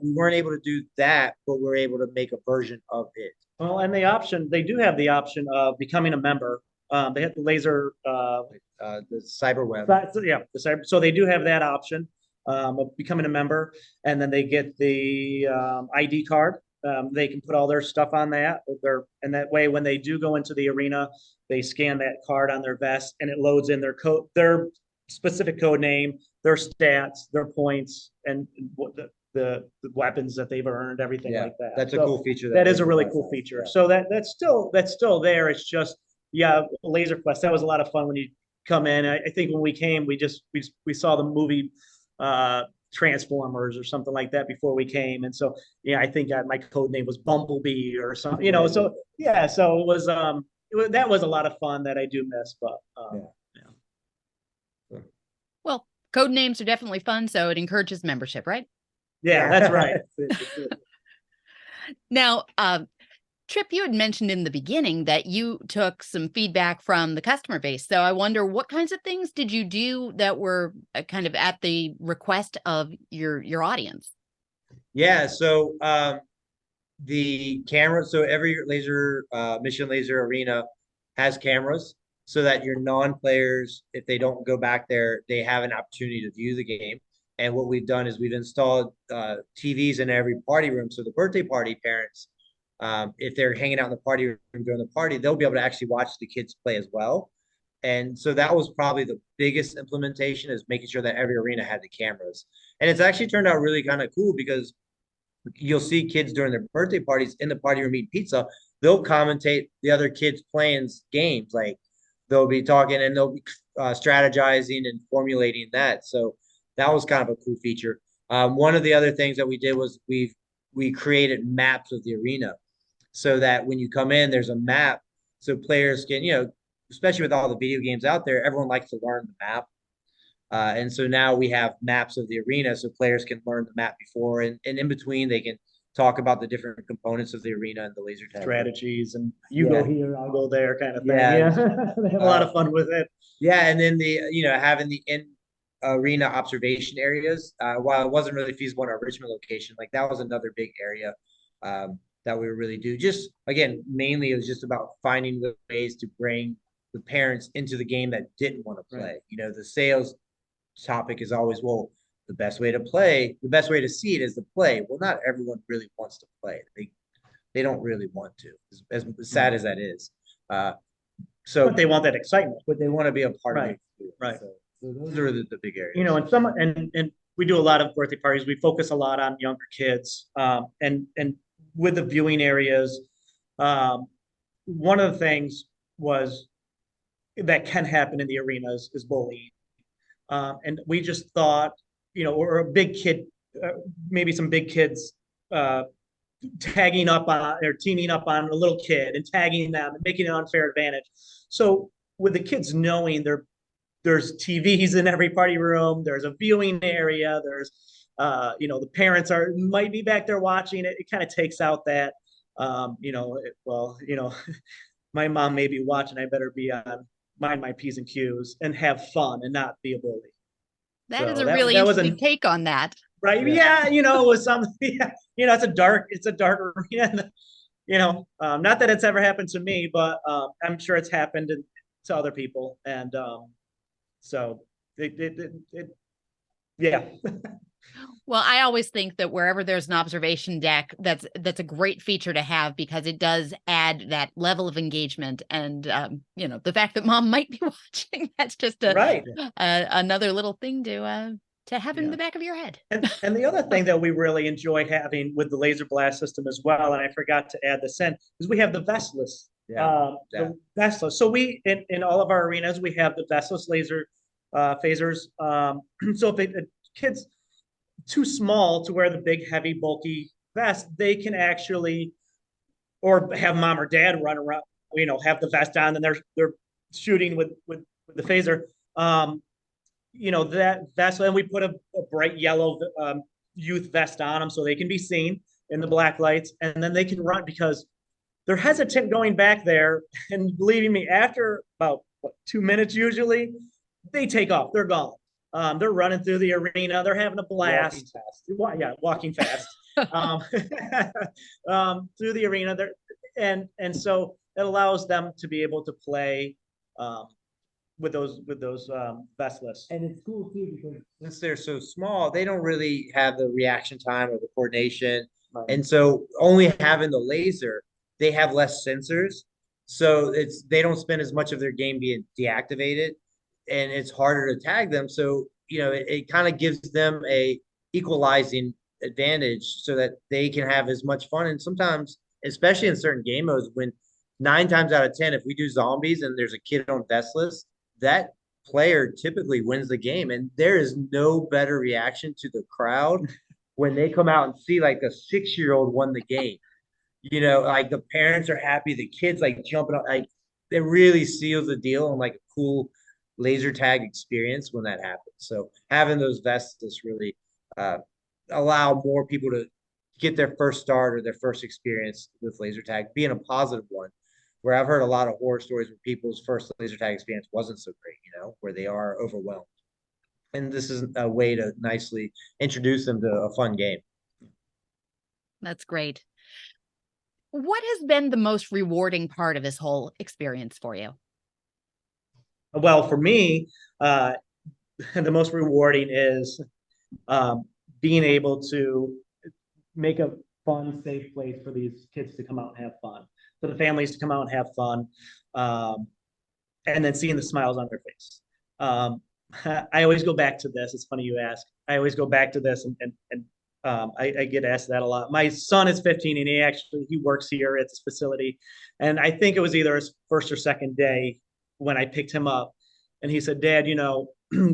Speaker 7: weren't able to do that, but we're able to make a version of it.
Speaker 6: Well, and they do have the option of becoming a member. They have the laser,
Speaker 7: the cyber web.
Speaker 6: So they do have that option of becoming a member, and then they get the ID card. They can put all their stuff on that. And that way, when they do go into the arena, they scan that card on their vest, and it loads in their specific code name, their stats, their points, and the weapons that they've earned, everything like that.
Speaker 7: That's a cool feature.
Speaker 6: That is a really cool feature. Yeah. So that's still there. It's just Laser Quest. That was a lot of fun when you come in. I think when we came, we saw the movie Transformers or something like that before we came, and so I think my code name was Bumblebee or something. So it was that was a lot of fun that I do miss. But
Speaker 5: Well, code names are definitely fun, so it encourages membership, right?
Speaker 6: Yeah, that's right.
Speaker 5: Now, Trip, you had mentioned in the beginning that you took some feedback from the customer base. So I wonder, what kinds of things did you do that were kind of at the request of your audience?
Speaker 7: Yeah, so the camera, so every Mission Laser Arena has cameras so that your non-players, if they don't go back there, they have an opportunity to view the game. And what we've done is we've installed TVs in every party room. So the birthday party parents, if they're hanging out in the party room during the party, they'll be able to actually watch the kids play as well. And so that was probably the biggest implementation, is making sure that every arena had the cameras. And it's actually turned out really kind of cool, because you'll see kids during their birthday parties in the party room eating pizza. They'll commentate the other kids playing games. Like they'll be talking and they'll be strategizing and formulating that. So that was kind of a cool feature. One of the other things that we did was we created maps of the arena, so that when you come in, there's a map, so players can, especially with all the video games out there, everyone likes to learn the map. And so now we have maps of the arena, so players can learn the map before, and in between they can talk about the different components of the arena and the laser tag
Speaker 6: strategies, and you go here, I'll go there, kind of thing.
Speaker 7: Yeah.
Speaker 6: They have a lot of fun with it.
Speaker 7: Yeah, and then having the arena observation areas, while it wasn't really feasible in our Richmond location, like that was another big area that we really do. Just again, mainly it was just about finding the ways to bring the parents into the game that didn't want to play. Right. The sales topic is always, well, the best way to see it is to play. Well, not everyone really wants to play. They don't really want to, as sad as that is. So
Speaker 6: but they want that excitement.
Speaker 7: But they want to be a part of it.
Speaker 6: Right.
Speaker 7: So those are the big areas.
Speaker 6: And we do a lot of birthday parties. We focus a lot on younger kids. And with the viewing areas, one of the things was that can happen in the arenas is bullying. And we just thought, or a big kid, maybe some big kids tagging up on or teaming up on a little kid and tagging them and making an unfair advantage. So with the kids knowing there's TVs in every party room, there's a viewing area, there's the parents might be back there watching it. It kind of takes out that my mom may be watching, I better be on mind my P's and Q's and have fun and not be a bully.
Speaker 5: That is a really interesting take on that.
Speaker 6: Right. Yeah. It was something, it's a dark arena. Not that it's ever happened to me, but I'm sure it's happened to other people. And so yeah.
Speaker 5: Well, I always think that wherever there's an observation deck, that's a great feature to have because it does add that level of engagement. And the fact that mom might be watching, that's just
Speaker 6: Right.
Speaker 5: another little thing to have in
Speaker 6: Yeah.
Speaker 5: the back of your head.
Speaker 6: And the other thing that we really enjoy having with the laser blast system as well, and I forgot to add this in, is we have the vestless.
Speaker 7: Yeah.
Speaker 6: The vestless. So we in all of our arenas we have the vestless laser phasers. So if a kid's too small to wear the big, heavy, bulky vest, they can actually, or have mom or dad run around, have the vest on, and they're shooting with the phaser. That vest, and we put a bright yellow youth vest on them so they can be seen in the black lights, and then they can run because they're hesitant going back there. And believing me, after about 2 minutes, usually they take off. They're gone. They're running through the arena. They're having a blast. Walking fast. Through the arena. And so it allows them to be able to play with those vestless.
Speaker 7: And it's cool too because since they're so small, they don't really have the reaction time or the coordination.
Speaker 6: Right.
Speaker 7: And so only having the laser, they have less sensors. So they don't spend as much of their game being deactivated, and it's harder to tag them. So, it kind of gives them a equalizing advantage so that they can have as much fun. And sometimes, especially in certain game modes, when 9 times out of 10, if we do zombies and there's a kid on vestless, that player typically wins the game. And there is no better reaction to the crowd when they come out and see like a 6-year-old won the game. Like the parents are happy, the kids like jumping up, like it really seals the deal and like a cool laser tag experience when that happens. So having those vests just really allow more people to get their first start or their first experience with laser tag, being a positive one. Where I've heard a lot of horror stories where people's first laser tag experience wasn't so great, where they are overwhelmed. And this is a way to nicely introduce them to a fun game.
Speaker 5: That's great. What has been the most rewarding part of this whole experience for you?
Speaker 6: Well, for me, the most rewarding is being able to make a fun, safe place for these kids to come out and have fun, for the families to come out and have fun, and then seeing the smiles on their face. I always go back to this. It's funny you ask. I always go back to this, and I get asked that a lot. My son is 15, and he works here at this facility, and I think it was either his first or second day when I picked him up, and he said, "Dad,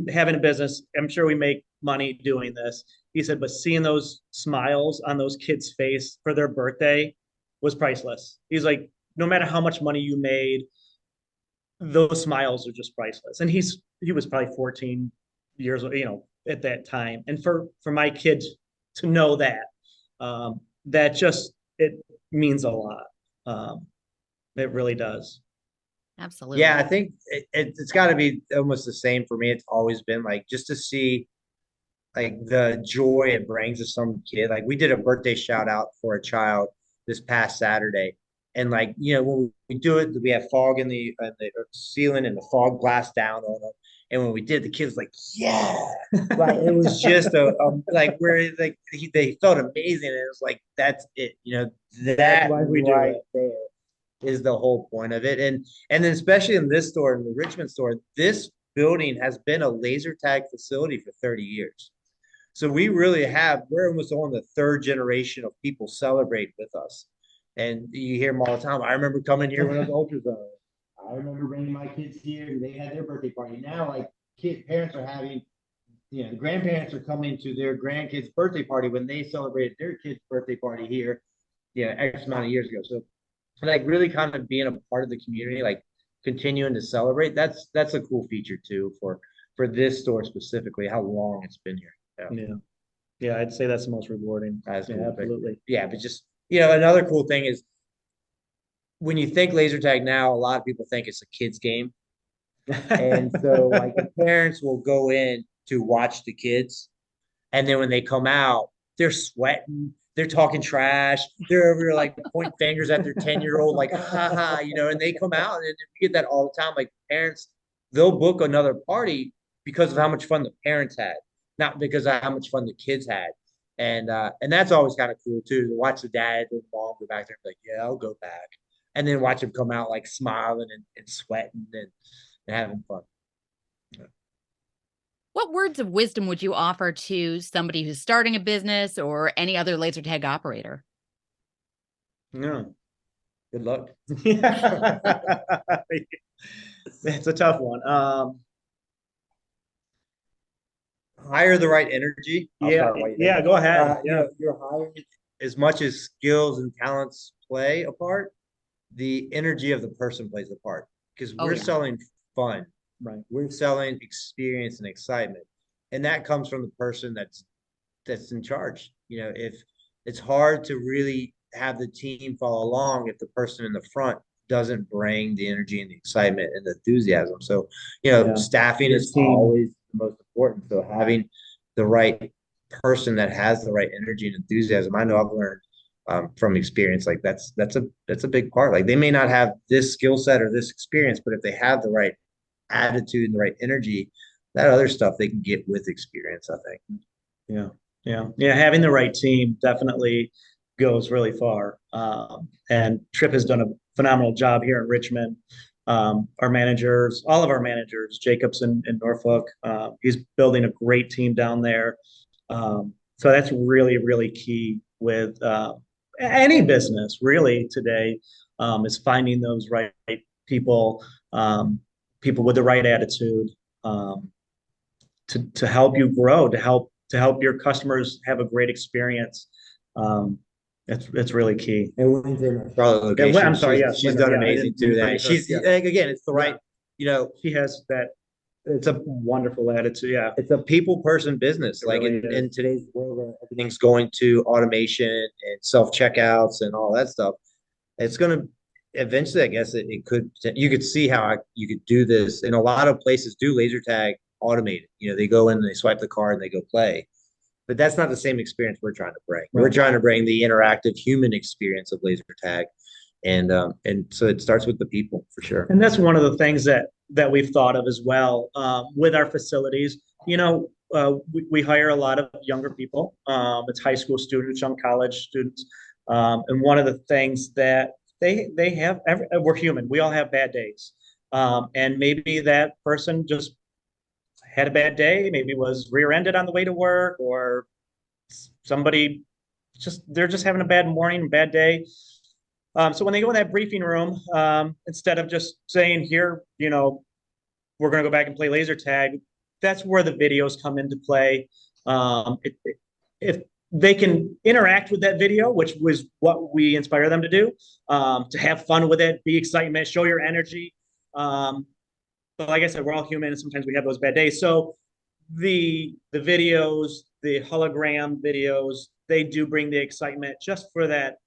Speaker 6: having a business, I'm sure we make money doing this." He said, "But seeing those smiles on those kids' face for their birthday was priceless." He's like, "No matter how much money you made, those smiles are just priceless." And he was probably 14 years old, at that time. And for my kid to know that, it means a lot. It really does.
Speaker 5: Absolutely.
Speaker 7: Yeah, I think it's got to be almost the same for me. It's always been like just to see like the joy it brings to some kid. Like we did a birthday shout out for a child this past Saturday. And like, when we do it, we have fog in the ceiling and the fog blast down on them. And when we did, the kids like, yeah, like it was just like where like they felt amazing. And it was like, that's it, that
Speaker 6: why we do
Speaker 7: right
Speaker 6: it.
Speaker 7: there is the whole point of it. And then especially in this store, in the Richmond store, this building has been a laser tag facility for 30 years. So we're almost on the third generation of people celebrate with us. And you hear them all the time. I remember coming here when I was ultrazone. I remember bringing my kids here and they had their birthday party. Now, like parents are having, the grandparents are coming to their grandkids' birthday party when they celebrated their kids' birthday party here, X amount of years ago. So like really kind of being a part of the community, like continuing to celebrate. That's a cool feature too for this store specifically, how long it's been here.
Speaker 6: Yeah, I'd say that's the most rewarding.
Speaker 7: That's cool.
Speaker 6: Absolutely.
Speaker 7: Yeah, but just another cool thing is when you think laser tag now, a lot of people think it's a kid's game. And so like the parents will go in to watch the kids. And then when they come out, they're sweating, they're talking trash, they're over like point fingers at their 10-year-old, like, ha, and they come out and you get that all the time. Like parents, they'll book another party because of how much fun the parents had. not because of how much fun the kids had. And that's always kind of cool too, to watch the dad and mom go back there and be like, yeah, I'll go back. And then watch him come out like smiling and sweating and having fun.
Speaker 5: What words of wisdom would you offer to somebody who's starting a business or any other laser tag operator?
Speaker 6: No.
Speaker 7: Good luck.
Speaker 6: It's a tough one.
Speaker 7: Hire the right energy.
Speaker 6: Yeah, go ahead.
Speaker 7: You're hiring as much as skills and talents play a part, the energy of the person plays a part because we're selling fun,
Speaker 6: right?
Speaker 7: We're selling experience and excitement, and that comes from the person that's in charge. If it's hard to really have the team follow along if the person in the front doesn't bring the energy and the excitement and the enthusiasm. So, staffing is always the most important. So having the right person that has the right energy and enthusiasm. I know I've learned from experience, like that's a big part. Like they may not have this skill set or this experience, but if they have the right attitude and the right energy, that other stuff they can get with experience, I think.
Speaker 6: Yeah. Having the right team definitely goes really far. And Tripp has done a phenomenal job here in Richmond. Our managers, all of our managers, Jacobs in Norfolk, he's building a great team down there. So that's really, really key with any business really today, is finding those right people, people with the right attitude, to help you grow, to help your customers have a great experience. It's really key.
Speaker 7: And Windsor, Charlotte location.
Speaker 6: I'm sorry. Yes,
Speaker 7: she's done amazing too. That she's like, again, it's the right.
Speaker 6: She has that. It's a wonderful attitude. Yeah,
Speaker 7: it's a people person business. Like really in today's world, where everything's going to automation and self checkouts and all that stuff, it's going to eventually. I guess it could. You could see how you could do this, and a lot of places do laser tag automated. They go in and they swipe the card and they go play. But that's not the same experience we're trying to bring. Right. We're trying to bring the interactive human experience of laser tag, and so it starts with the people for sure.
Speaker 6: And that's one of the things that we've thought of as well with our facilities. We hire a lot of younger people. It's high school students, young college students, and one of the things that they have. We're human. We all have bad days, and maybe that person just had a bad day, maybe was rear-ended on the way to work, or somebody they're just having a bad morning, bad day. So when they go in that briefing room, instead of just saying, here, we're going to go back and play laser tag, that's where the videos come into play. If they can interact with that video, which was what we inspire them to do, to have fun with it, be excitement, show your energy. But like I said, we're all human, and sometimes we have those bad days. So the videos, the hologram videos, they do bring the excitement just for that,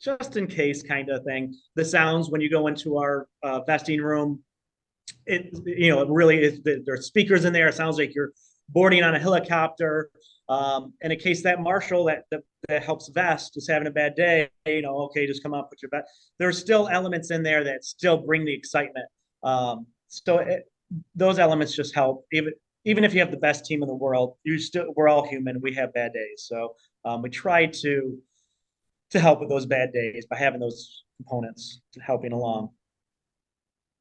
Speaker 6: just in case kind of thing. The sounds when you go into our vesting room, it really is. There's speakers in there. It sounds like you're boarding on a helicopter. And in case that marshal that helps vest is having a bad day, okay, just come up with your vest. There's still elements in there that still bring the excitement. Those elements just help. Even if you have the best team in the world, we're all human. We have bad days. So we try to help with those bad days by having those components helping along.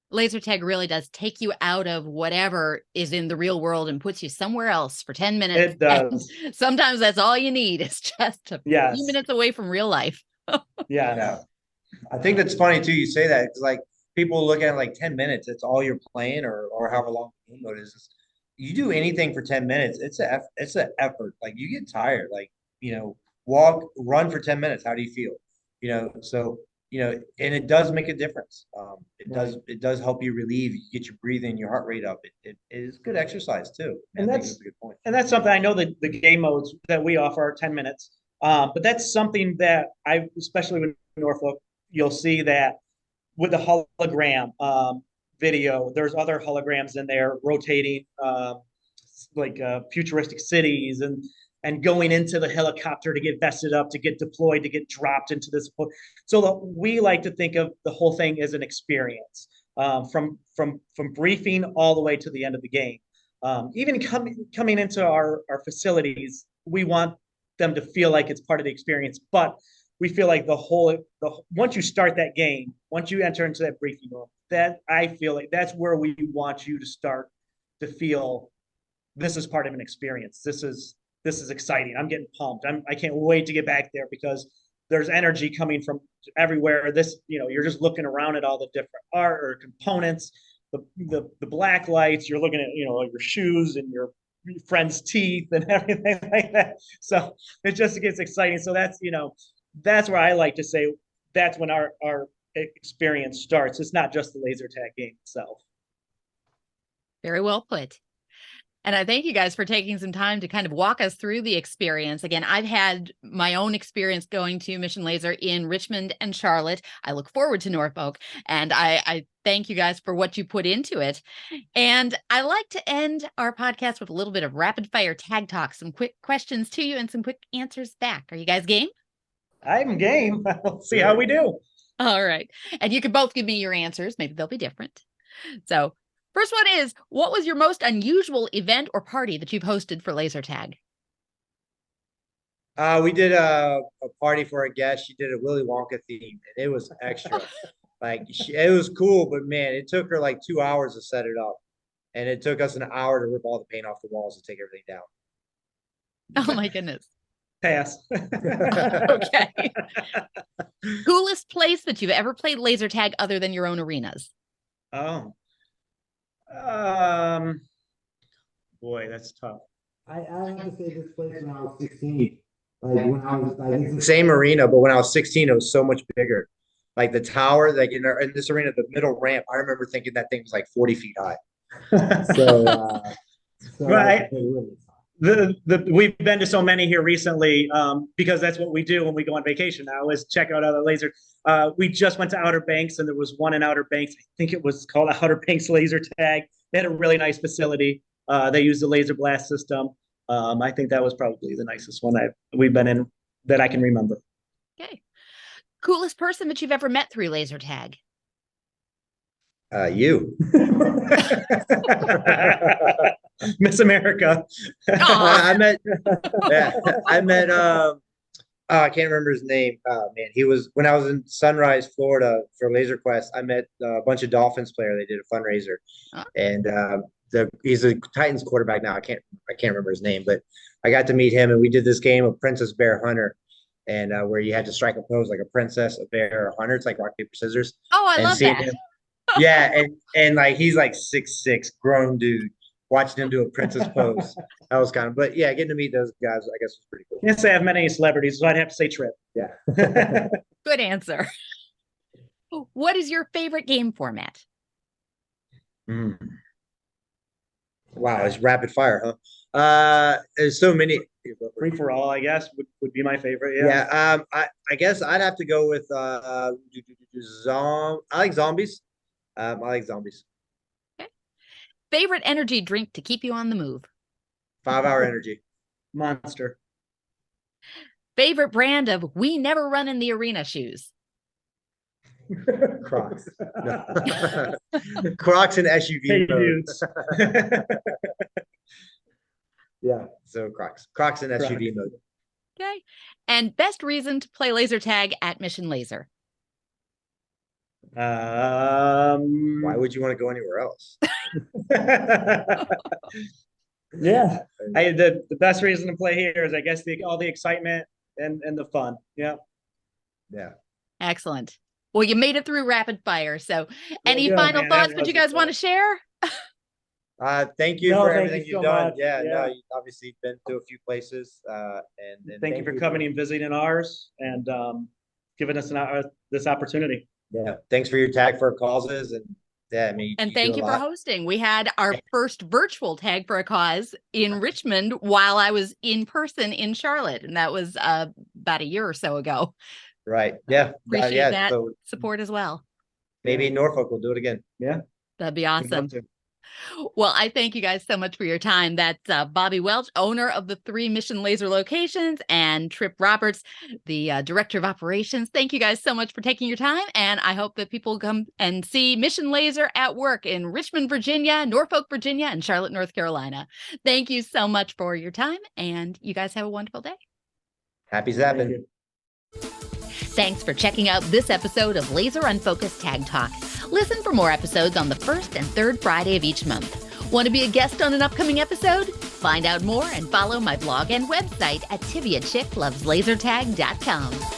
Speaker 5: Laser tag really does take you out of whatever is in the real world and puts you somewhere else for 10 minutes.
Speaker 6: It does.
Speaker 5: Sometimes that's all you need. It's just a few minutes away from real life.
Speaker 6: Yeah.
Speaker 7: I think that's funny too. You say that because like people look at it like 10 minutes. It's all you're playing or however long the game mode is. You do anything for 10 minutes. It's an effort. Like you get tired, like, run for 10 minutes. How do you feel? So, and it does make a difference. It does help you relieve, you get your breathing, your heart rate up. It is good exercise too.
Speaker 6: And
Speaker 7: that's a good point.
Speaker 6: And that's something I know that the game modes that we offer are 10 minutes. But that's something that especially with Norfolk, you'll see that with the hologram video, there's other holograms in there rotating, like futuristic cities and going into the helicopter to get vested up, to get deployed, to get dropped into this. So we like to think of the whole thing as an experience, from briefing all the way to the end of the game. Even coming into our facilities, we want them to feel like it's part of the experience. But we feel like once you start that game, once you enter into that briefing room, that I feel like that's where we want you to start to feel this is part of an experience. This is exciting. I'm getting pumped. I can't wait to get back there because there's energy coming from everywhere. You're just looking around at all the different art or components, the black lights. You're looking at your shoes and your friend's teeth and everything like that. So it just gets exciting. So that's where I like to say that's when our experience starts. It's not just the laser tag game itself.
Speaker 5: Very well put. And I thank you guys for taking some time to kind of walk us through the experience. Again, I've had my own experience going to Mission Laser in Richmond and Charlotte. I look forward to Norfolk, and I thank you guys for what you put into it. And I like to end our podcast with a little bit of rapid fire tag talk, some quick questions to you and some quick answers back. Are you guys game?
Speaker 6: I'm game. Let's see how we do.
Speaker 5: All right. And you can both give me your answers. Maybe they'll be different. So first one is, what was your most unusual event or party that you've hosted for laser tag?
Speaker 7: We did a party for a guest. She did a Willy Wonka theme, and it was extra. It was cool, but man, it took her like 2 hours to set it up, and it took us an hour to rip all the paint off the walls and take everything down.
Speaker 5: Oh my goodness.
Speaker 6: Pass.
Speaker 5: Okay. Coolest place that you've ever played laser tag other than your own arenas?
Speaker 6: Oh. Boy, that's tough.
Speaker 8: I have to say this place when I was 16. Like when I was
Speaker 7: It's the same arena, but when I was 16, it was so much bigger. Like the tower, like in this arena, the middle ramp, I remember thinking that thing was like 40 feet high.
Speaker 6: Right. We've been to so many here recently because that's what we do when we go on vacation now is check out other laser. We just went to Outer Banks and there was one in Outer Banks. I think it was called Outer Banks Laser Tag. They had a really nice facility. They used the laser blast system. I think that was probably the nicest one we've been in that I can remember.
Speaker 5: Okay. Coolest person that you've ever met through laser tag?
Speaker 7: You.
Speaker 6: Miss America.
Speaker 7: I met I can't remember his name. Man, he was when I was in Sunrise, Florida for Laser Quest. I met a bunch of Dolphins player. They did a fundraiser, and he's a Titans quarterback now. I can't remember his name, but I got to meet him, and we did this game of Princess Bear Hunter, and where you had to strike a pose like a princess, a bear, a hunter. It's like rock paper scissors.
Speaker 5: Oh, I love that.
Speaker 7: Him, yeah, and like he's like 6'6", grown dude. Watching him do a princess pose, that was kind of. But yeah, getting to meet those guys, I guess, was pretty cool.
Speaker 6: Can't say I have many celebrities, so I'd have to say Trip.
Speaker 7: Yeah.
Speaker 5: Good answer. What is your favorite game format?
Speaker 7: Wow, it's rapid fire, huh? There's so many.
Speaker 6: Free for all, I guess, would be my favorite.
Speaker 7: Yeah. I guess I'd have to go with I like zombies. I like zombies.
Speaker 5: Okay. Favorite energy drink to keep you on the move?
Speaker 7: 5 Hour Energy.
Speaker 6: Monster.
Speaker 5: Favorite brand of "We Never Run in the Arena" shoes?
Speaker 7: Crocs. No. Crocs and SUV
Speaker 6: Hey,
Speaker 7: mode.
Speaker 6: dudes.
Speaker 7: Yeah, so Crocs and SUV mode.
Speaker 5: Okay. And best reason to play laser tag at Mission Laser?
Speaker 7: Why would you want to go anywhere else?
Speaker 6: Yeah, the best reason to play here is, I guess, all the excitement and the fun. Yeah.
Speaker 5: Excellent. Well, you made it through rapid fire. So any
Speaker 6: good,
Speaker 5: final
Speaker 6: man.
Speaker 5: thoughts
Speaker 6: That
Speaker 5: that you
Speaker 6: was
Speaker 5: guys want to share?
Speaker 7: Thank you
Speaker 6: No,
Speaker 7: for
Speaker 6: thank
Speaker 7: everything
Speaker 6: you so
Speaker 7: you've done.
Speaker 6: much.
Speaker 7: Yeah,
Speaker 6: Yeah.
Speaker 7: no, you've obviously been to a few places. And
Speaker 6: Thank you for coming and visiting ours and giving us this opportunity.
Speaker 7: Yeah, thanks for your tag for causes and yeah, I mean,
Speaker 5: And
Speaker 7: do
Speaker 5: thank
Speaker 7: a
Speaker 5: you for
Speaker 7: lot.
Speaker 5: hosting. We had our first virtual tag for a cause in Richmond while I was in person in Charlotte. And that was about a year or so ago.
Speaker 7: Right. Yeah.
Speaker 5: Appreciate that
Speaker 7: So
Speaker 5: support as well.
Speaker 7: maybe Norfolk will do it again.
Speaker 6: Yeah.
Speaker 5: That'd be
Speaker 6: We'd love
Speaker 5: awesome.
Speaker 6: to.
Speaker 5: Well, I thank you guys so much for your time. That's Bobby Welch, owner of the 3 Mission Laser locations, and Trip Roberts, the director of operations. Thank you guys so much for taking your time. And I hope that people come and see Mission Laser at work in Richmond, Virginia, Norfolk, Virginia, and Charlotte, North Carolina. Thank you so much for your time. And you guys have a wonderful day.
Speaker 7: Happy
Speaker 6: Thank
Speaker 7: zapping.
Speaker 6: you.
Speaker 5: Thanks for checking out this episode of Laser Unfocused Tag Talk. Listen for more episodes on the first and third Friday of each month. Want to be a guest on an upcoming episode? Find out more and follow my blog and website at TiviaChickLovesLaserTag.com.